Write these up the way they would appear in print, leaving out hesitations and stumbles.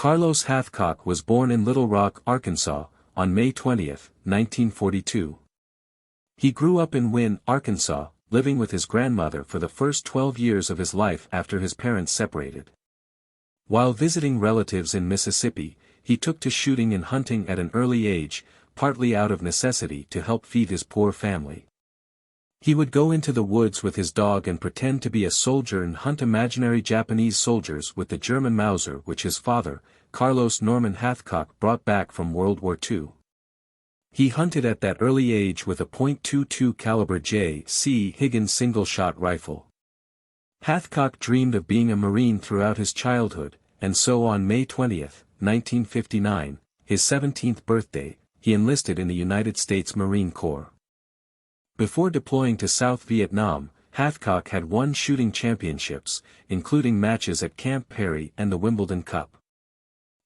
Carlos Hathcock was born in Little Rock, Arkansas, on May 20, 1942. He grew up in Wynne, Arkansas, living with his grandmother for the first 12 years of his life after his parents separated. While visiting relatives in Mississippi, he took to shooting and hunting at an early age, partly out of necessity to help feed his poor family. He would go into the woods with his dog and pretend to be a soldier and hunt imaginary Japanese soldiers with the German Mauser which his father, Carlos Norman Hathcock, brought back from World War II. He hunted at that early age with a .22 caliber J.C. Higgins single-shot rifle. Hathcock dreamed of being a Marine throughout his childhood, and so on May 20, 1959, his 17th birthday, he enlisted in the United States Marine Corps. Before deploying to South Vietnam, Hathcock had won shooting championships, including matches at Camp Perry and the Wimbledon Cup.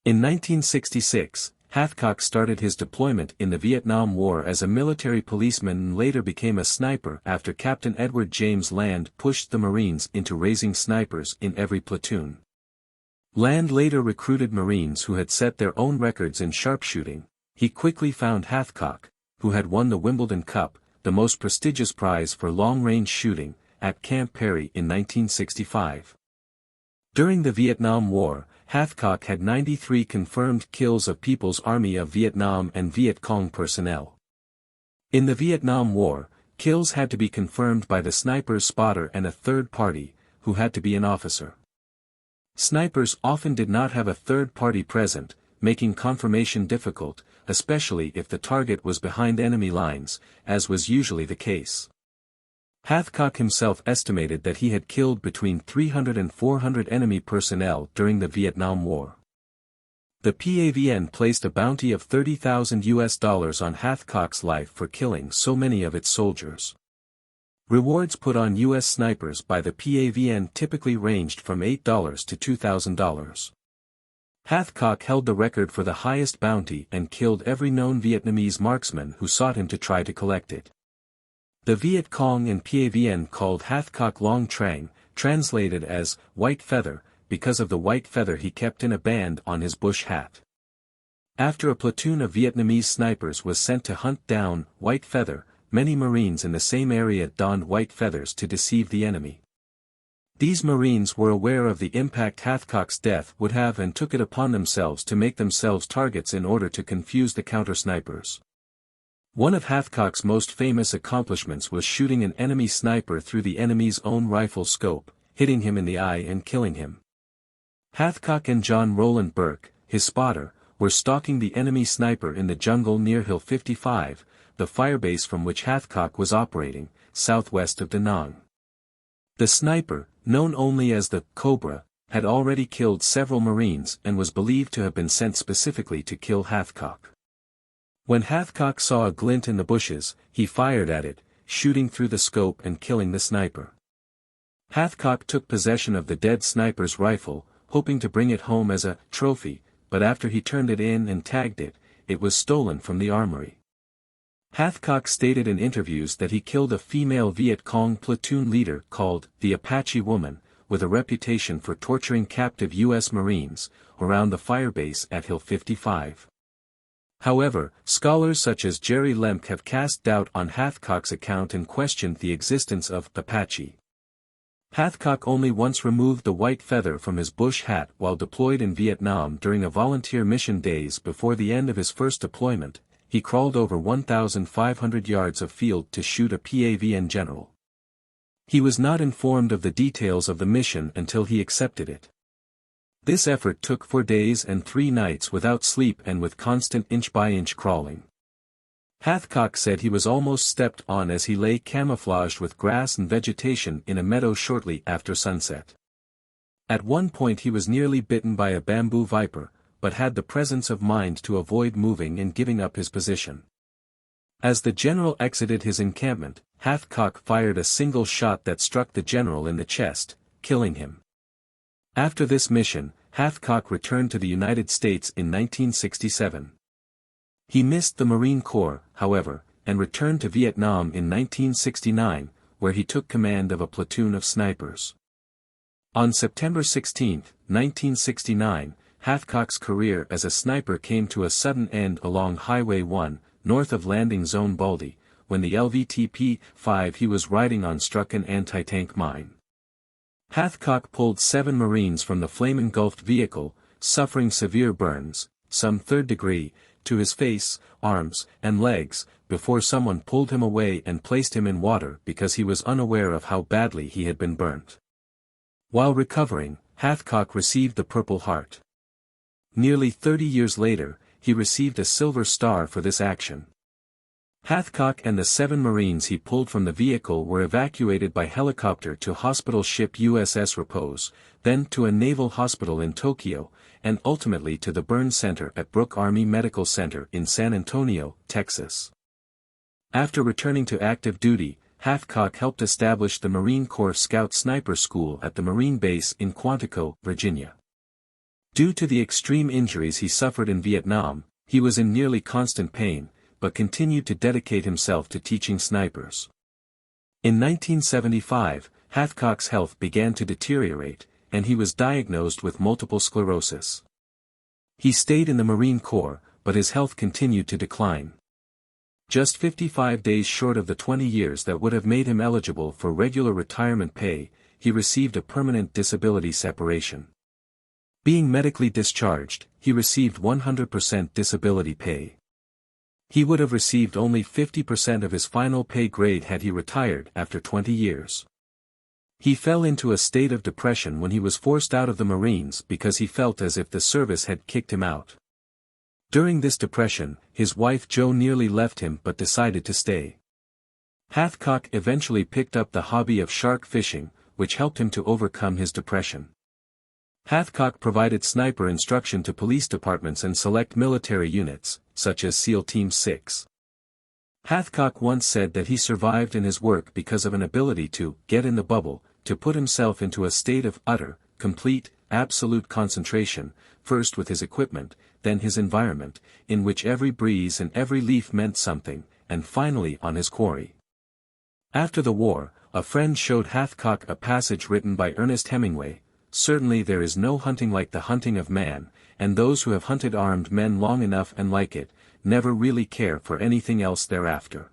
In 1966, Hathcock started his deployment in the Vietnam War as a military policeman and later became a sniper after Captain Edward James Land pushed the Marines into raising snipers in every platoon. Land later recruited Marines who had set their own records in sharpshooting. He quickly found Hathcock, who had won the Wimbledon Cup, the most prestigious prize for long-range shooting, at Camp Perry in 1965. During the Vietnam War, Hathcock had 93 confirmed kills of People's Army of Vietnam and Viet Cong personnel. In the Vietnam War, kills had to be confirmed by the sniper's spotter and a third party, who had to be an officer. Snipers often did not have a third party present, making confirmation difficult, especially if the target was behind enemy lines, as was usually the case. Hathcock himself estimated that he had killed between 300 and 400 enemy personnel during the Vietnam War. The PAVN placed a bounty of $30,000 on Hathcock's life for killing so many of its soldiers. Rewards put on U.S. snipers by the PAVN typically ranged from $8 to $2,000. Hathcock held the record for the highest bounty and killed every known Vietnamese marksman who sought him to try to collect it. The Viet Cong and PAVN called Hathcock Long Trang, translated as white feather, because of the white feather he kept in a band on his bush hat. After a platoon of Vietnamese snipers was sent to hunt down white feather, many Marines in the same area donned white feathers to deceive the enemy. These Marines were aware of the impact Hathcock's death would have and took it upon themselves to make themselves targets in order to confuse the counter-snipers. One of Hathcock's most famous accomplishments was shooting an enemy sniper through the enemy's own rifle scope, hitting him in the eye and killing him. Hathcock and John Roland Burke, his spotter, were stalking the enemy sniper in the jungle near Hill 55, the firebase from which Hathcock was operating, southwest of Da Nang. The sniper, known only as the Cobra, had already killed several Marines and was believed to have been sent specifically to kill Hathcock. When Hathcock saw a glint in the bushes, he fired at it, shooting through the scope and killing the sniper. Hathcock took possession of the dead sniper's rifle, hoping to bring it home as a trophy, but after he turned it in and tagged it, it was stolen from the armory. Hathcock stated in interviews that he killed a female Viet Cong platoon leader called the Apache Woman, with a reputation for torturing captive U.S. Marines, around the firebase at Hill 55. However, scholars such as Jerry Lemke have cast doubt on Hathcock's account and questioned the existence of Apache. Hathcock only once removed the white feather from his bush hat while deployed in Vietnam during a volunteer mission days before the end of his first deployment. He crawled over 1,500 yards of field to shoot a PAVN general. He was not informed of the details of the mission until he accepted it. This effort took 4 days and 3 nights without sleep and with constant inch-by-inch crawling. Hathcock said he was almost stepped on as he lay camouflaged with grass and vegetation in a meadow shortly after sunset. At one point he was nearly bitten by a bamboo viper, but had the presence of mind to avoid moving and giving up his position. As the general exited his encampment, Hathcock fired a single shot that struck the general in the chest, killing him. After this mission, Hathcock returned to the United States in 1967. He missed the Marine Corps, however, and returned to Vietnam in 1969, where he took command of a platoon of snipers. On September 16, 1969, Hathcock's career as a sniper came to a sudden end along Highway 1, north of landing zone Baldy, when the LVTP-5 he was riding on struck an anti-tank mine. Hathcock pulled 7 Marines from the flame-engulfed vehicle, suffering severe burns, some third degree, to his face, arms, and legs, before someone pulled him away and placed him in water because he was unaware of how badly he had been burnt. While recovering, Hathcock received the Purple Heart. Nearly 30 years later, he received a Silver Star for this action. Hathcock and the 7 Marines he pulled from the vehicle were evacuated by helicopter to hospital ship USS Repose, then to a naval hospital in Tokyo, and ultimately to the burn center at Brooke Army Medical Center in San Antonio, Texas. After returning to active duty, Hathcock helped establish the Marine Corps Scout Sniper School at the Marine Base in Quantico, Virginia. Due to the extreme injuries he suffered in Vietnam, he was in nearly constant pain, but continued to dedicate himself to teaching snipers. In 1975, Hathcock's health began to deteriorate, and he was diagnosed with multiple sclerosis. He stayed in the Marine Corps, but his health continued to decline. Just 55 days short of the 20 years that would have made him eligible for regular retirement pay, he received a permanent disability separation. Being medically discharged, he received 100% disability pay. He would have received only 50% of his final pay grade had he retired after 20 years. He fell into a state of depression when he was forced out of the Marines because he felt as if the service had kicked him out. During this depression, his wife Jo nearly left him but decided to stay. Hathcock eventually picked up the hobby of shark fishing, which helped him to overcome his depression. Hathcock provided sniper instruction to police departments and select military units, such as SEAL Team 6. Hathcock once said that he survived in his work because of an ability to get in the bubble, to put himself into a state of utter, complete, absolute concentration, first with his equipment, then his environment, in which every breeze and every leaf meant something, and finally on his quarry. After the war, a friend showed Hathcock a passage written by Ernest Hemingway: "Certainly there is no hunting like the hunting of man, and those who have hunted armed men long enough and like it, never really care for anything else thereafter."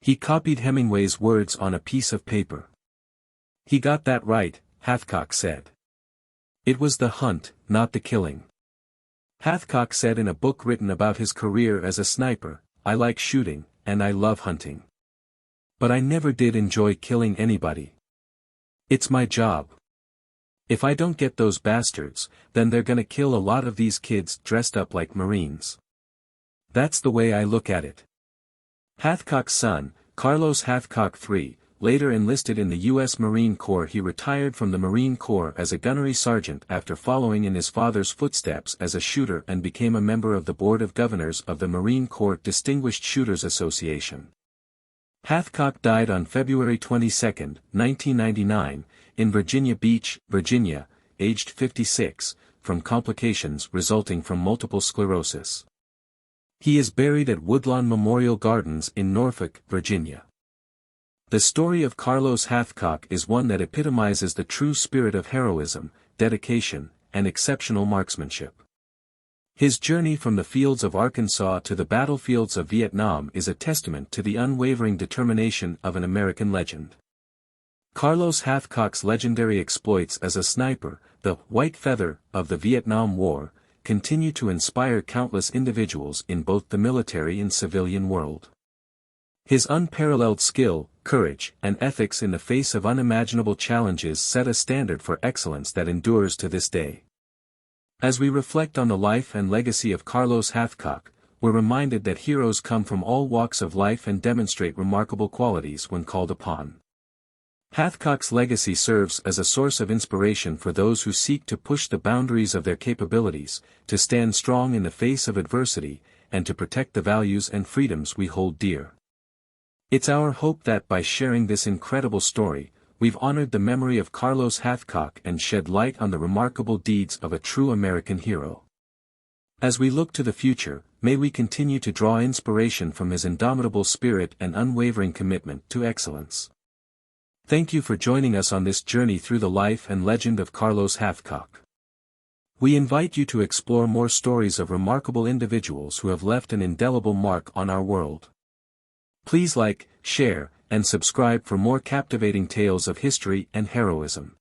He copied Hemingway's words on a piece of paper. He got that right, Hathcock said. It was the hunt, not the killing. Hathcock said in a book written about his career as a sniper, "I like shooting, and I love hunting. But I never did enjoy killing anybody. It's my job. If I don't get those bastards, then they're gonna kill a lot of these kids dressed up like Marines. That's the way I look at it." Hathcock's son, Carlos Hathcock III, later enlisted in the U.S. Marine Corps. He retired from the Marine Corps as a gunnery sergeant after following in his father's footsteps as a shooter and became a member of the Board of Governors of the Marine Corps Distinguished Shooters Association. Hathcock died on February 22, 1999, in Virginia Beach, Virginia, aged 56, from complications resulting from multiple sclerosis. He is buried at Woodlawn Memorial Gardens in Norfolk, Virginia. The story of Carlos Hathcock is one that epitomizes the true spirit of heroism, dedication, and exceptional marksmanship. His journey from the fields of Arkansas to the battlefields of Vietnam is a testament to the unwavering determination of an American legend. Carlos Hathcock's legendary exploits as a sniper, the "white feather" of the Vietnam War, continue to inspire countless individuals in both the military and civilian world. His unparalleled skill, courage, and ethics in the face of unimaginable challenges set a standard for excellence that endures to this day. As we reflect on the life and legacy of Carlos Hathcock, we're reminded that heroes come from all walks of life and demonstrate remarkable qualities when called upon. Hathcock's legacy serves as a source of inspiration for those who seek to push the boundaries of their capabilities, to stand strong in the face of adversity, and to protect the values and freedoms we hold dear. It's our hope that by sharing this incredible story, we've honored the memory of Carlos Hathcock and shed light on the remarkable deeds of a true American hero. As we look to the future, may we continue to draw inspiration from his indomitable spirit and unwavering commitment to excellence. Thank you for joining us on this journey through the life and legend of Carlos Hathcock. We invite you to explore more stories of remarkable individuals who have left an indelible mark on our world. Please like, share, and subscribe for more captivating tales of history and heroism.